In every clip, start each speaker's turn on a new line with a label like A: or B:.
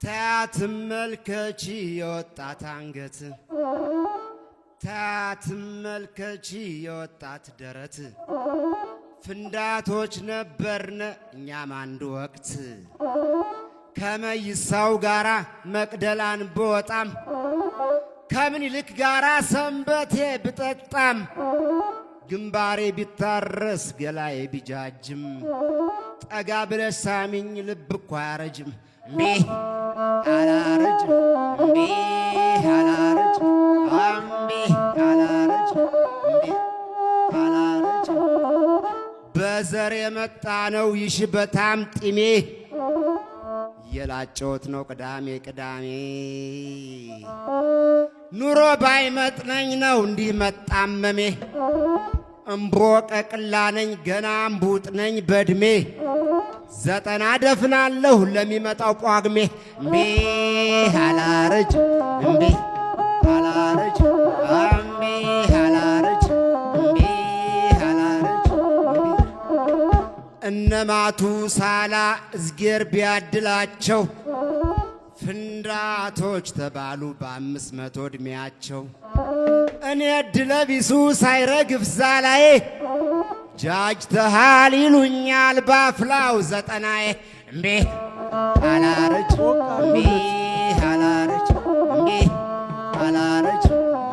A: ታትመልከቺ የወጣት አንገት ታትመልከቺ የወጣት ደረት ፍንዳቶች ነበርነ እኛም አንድ ወቅት ከመይሳው ጋራ መቅደላን በወጣም ከምኒልክ ጋራ ሰንበቴ ብጠጣም ግንባሬ ቢታረስ ገላዬ ቢጃጅም ጠጋ ብለሽ ሳሚኝ ልብ እኮ አያረጅም እምቢ አላረጅም እምቢ አላረጅም እምቢ አላረጅም እምቢ አላረጅም በዘር የመጣ ነው ይሽበታም ጢሜ የላጨሁት ነው ቅዳሜ ቅዳሜ ኑሮ ባይመጥነኝ ነው እንዲህ መጣመሜ እምቦ ቀቅላ ነኝ ገና እምቡጥ ነኝ በድሜ 90 ደፍናለሁ ለሚመጣው ጳጉሜ እምቢ አላረጅ እምቢ አላረጅ እምቢ አላረጅ እምቢ አላረጅ እነማቱ ሳላ እዝጌር ቢያድላቸው ፍንዳቶች ተባሉ በ500 ዕድሜያቸው እኔ ድለቢሱ ሳይረግፍ ዛላዬ ጃጅ ተሃል ይሉኛል ባፍላው 90ዬ እምቢ አላረጅ እምቢ አላረጅ እምቢ አላረጅ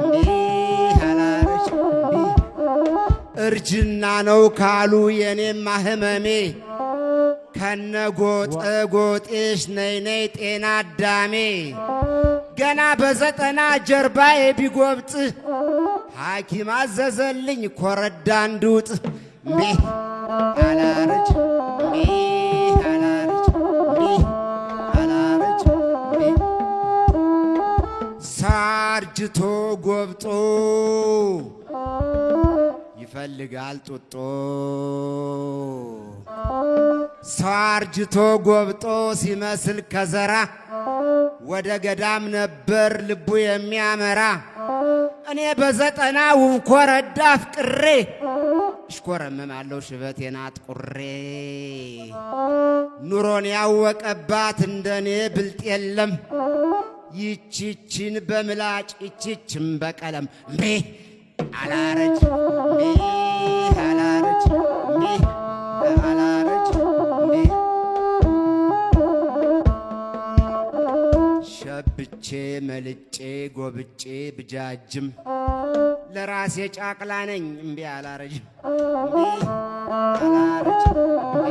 A: እምቢ አላረጅ እምቢ እርጅና ነው ካሉ የኔማ ህመሜ ከነጎጠ ጎጤሽ ነይ ነይ ጤና አዳሜ ገና በ90 ጀርባዬ ቢጎብጥ ሐኪም አዘዘልኝ ኮረዳ እንድውጥ እምቢ አላረጅ እምቢ አላረጅ እምቢ አላረጅ እምቢ ሳርጅቶ ጎብጦ ይፈልጋል ጡጦ ሳርጅቶ ጎብጦ ሲመስል ከዘራ ወደ ገዳም ነበር ልቡ የሚያመራ እኔ በ90 ውብ ኮረዳ አፍቅሬ እሽኮረመማለሁ ሽበቴን አጥቁሬ ኑሮን ያወቀባት እንደኔ ብልጥ የለም ይቺችን በምላጭ ይቺችን በቀለም እምቢ አላረጅ እምቢ አላረጅ እምቢ አላረጅ እምቢ ሸብቼ መልጬ ጎብጬ ብጃጅም ለራሴ ጫቅላ ነኝ እምቢ አላረጅም እምቢ አላረጅ እምቢ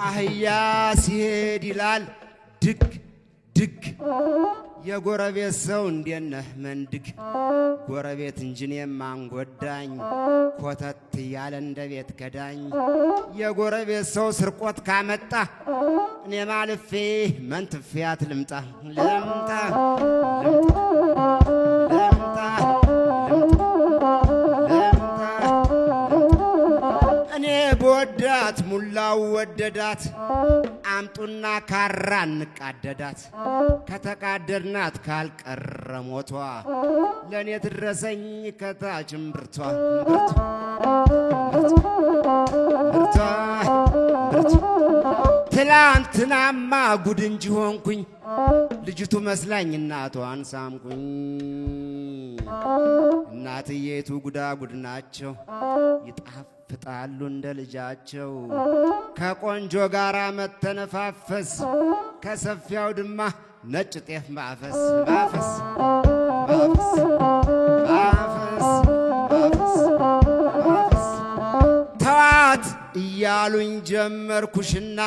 A: አህያ ሲሄድ ይላል ድግ ድግ የጎረቤት ሰው እንዴት ነህ መንድግ ጎረቤት እንጂ እኔን ማን ጎዳኝ ኮተት እያለ እንደ ቤት ከዳኝ የጎረቤት ሰው ስርቆት ካመጣ እኔ ማልፌ መንትፌያት ልምጣ ልምጣ ልምጣ ልምጣ እኔ በወዳት ሙላው ወደዳት አምጡና ካራ እንቃደዳት ከተቃደድናት ካልቀረ ሞቷ ለእኔ ትድረሰኝ ከታች እምብርቷ እምብርቷ ትላንትናማ ጉድ እንጂ ሆንኩኝ ልጅቱ መስላኝ እናቷን ሳምኩኝ እናትዬቱ ጉዳጉድ ናቸው ይጣፍጣሉ እንደ ልጃቸው ከቆንጆ ጋራ መተነፋፈስ ከሰፊያው ድማ ነጭ ጤፍ ማፈስ ማፈስ ማፈስ ማፈስ ማፈስ ማፈስ ተዋት እያሉኝ ጀመርኩሽና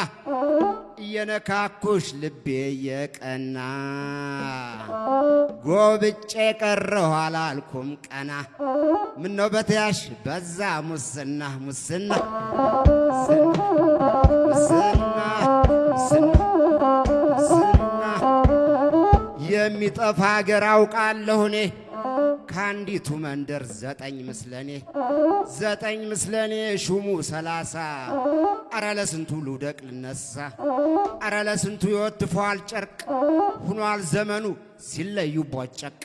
A: እየነካኩሽ ልቤ የቀና ጎብጬ ቀረሁ አላልኩም ቀና ምነው በተያሽ በዛ ሙስና ሙስና ሙስና ሙስና ሙስና የሚጠፋ ሀገር አውቃለሁ እኔ ካንዲቱ መንደር ዘጠኝ ምስለኔ ሹሙ 30 አረ ለስንቱ ልውደቅ ልነሳ አረ ለስንቱ ይወትፈዋል ጨርቅ ሁኗል ዘመኑ ሲለዩ ቦጨቅ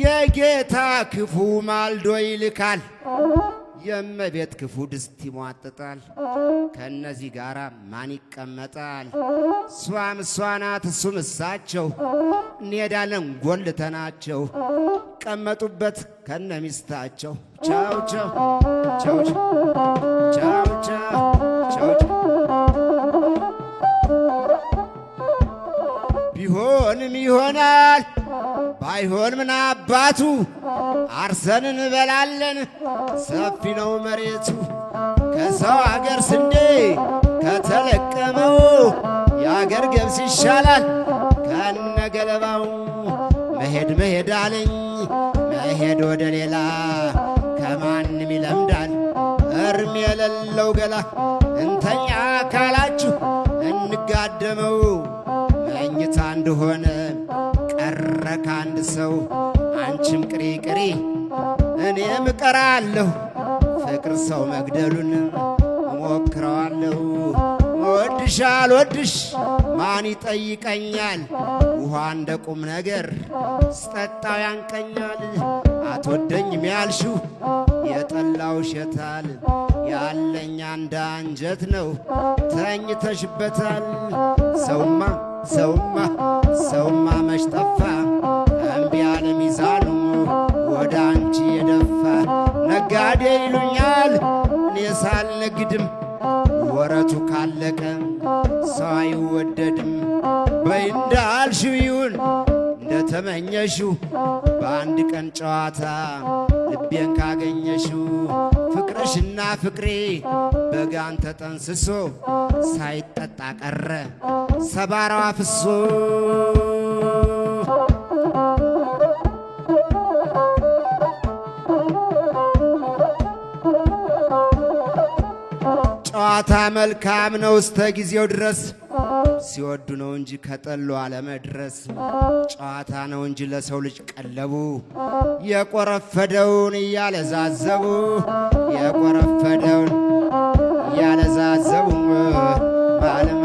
A: የጌታ ክፉ ማልዶ ይልካል የእመቤት ክፉ ድስት ይሟጥጣል ከነዚህ ጋራ ማን ይቀመጣል እሷም እሷ ናት እሱም እሳቸው እንሄዳለን ጎልተናቸው ቀመጡበት ከነሚስታቸው ቻው ቻው ቻው ቻው ቻው ቢሆንም ይሆናል ባይሆን ምን አባቱ አርሰን እንበላለን ሰፊ ነው መሬቱ ከሰው አገር ስንዴ ከተለቀመው የአገር ገብስ ይሻላል ከነገለባው መሄድ አለኝ መሄድ ወደ ሌላ ከማንም ይለምዳል እርም የሌለው ገላ እንተኛ ካላችሁ እንጋደመው መኝታ እንደሆነ ቀረ ከአንድ ሰው አንቺም ቅሪ እኔም እቀራለሁ ፍቅር ሰው መግደሉን እሞክረዋለሁ ወድሽ ማን ይጠይቀኛል ውሃ እንደ ቁም ነገር ስጠጣው ያንቀኛል አትወደኝም ያልሽው የጠላው ሸታል ያለኝ አንድ አንጀት ነው ተኝተሽበታል ሰውማ መች ጠፋ እምቢ ያለ ሚዛኑ ወደ አንቺ የደፋ ነጋዴ ይሉኛል እኔ ሳልነግድም ወረቱ ካለቀ ሰው አይወደድም በይ እንዳልሽው ይሁን እንደተመኘሽው በአንድ ቀን ጨዋታ ልቤን ካገኘሽው ፍቅርሽና ፍቅሬ በጋን ተጠንስሶ ሳይጠጣ ቀረ ሰባራው አፍሶ ጨዋታ መልካም ነው እስተ ጊዜው ድረስ ሲወዱ ነው እንጂ ከጠሉ አለመድረስ ጨዋታ ነው እንጂ ለሰው ልጅ ቀለቡ የቆረፈደውን እያለዛዘቡ ማለም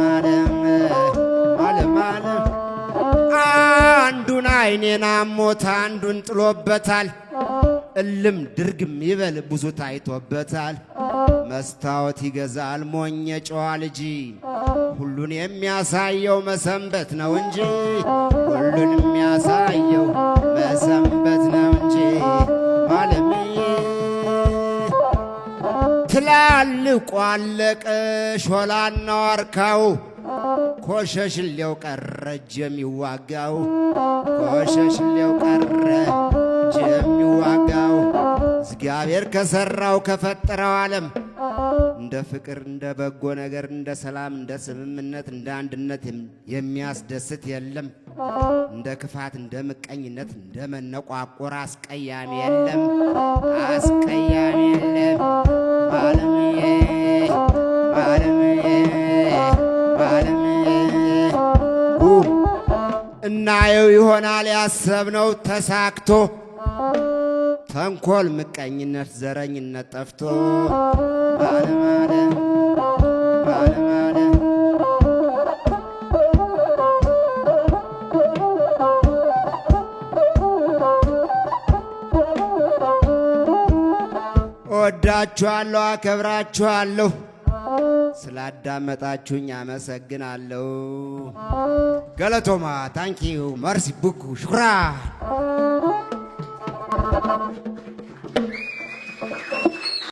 A: አንዱን አይኔን አሞት አንዱን ጥሎበታል እልም ድርግም ይበል ብዙ ታይቶበታል መስታወት ይገዛል ሞኝ የጨዋ ልጅ ሁሉን የሚያሳየው መሰንበት ነው እንጂ ሁሉን የሚያሳየው መሰንበት ነው እንጂ ማለምዬ ትላልቁ አለቀ ሾላና ዋርካው ኮሸሽሌው ቀረ እጅ የሚዋጋው ኮሸሽሌው ቀረ እጅ የሚዋጋው እግዚአብሔር ከሠራው ከፈጠረው ዓለም እንደ ፍቅር እንደ በጎ ነገር እንደ ሰላም እንደ ስምምነት እንደ አንድነት የሚያስደስት የለም እንደ ክፋት እንደ ምቀኝነት እንደ መነቋቆር አስቀያሚ የለም ባለምዬ እናየው ይሆናል ያሰብነው ተሳክቶ ተንኮል ምቀኝነት ዘረኝነት ጠፍቶ ባለማለ ወዳችኋለሁ አከብራችኋለሁ ስላዳመጣችሁኝ አመሰግናለሁ ገለቶማ ታንኪዩ መርሲ ቡኩ ሹክራን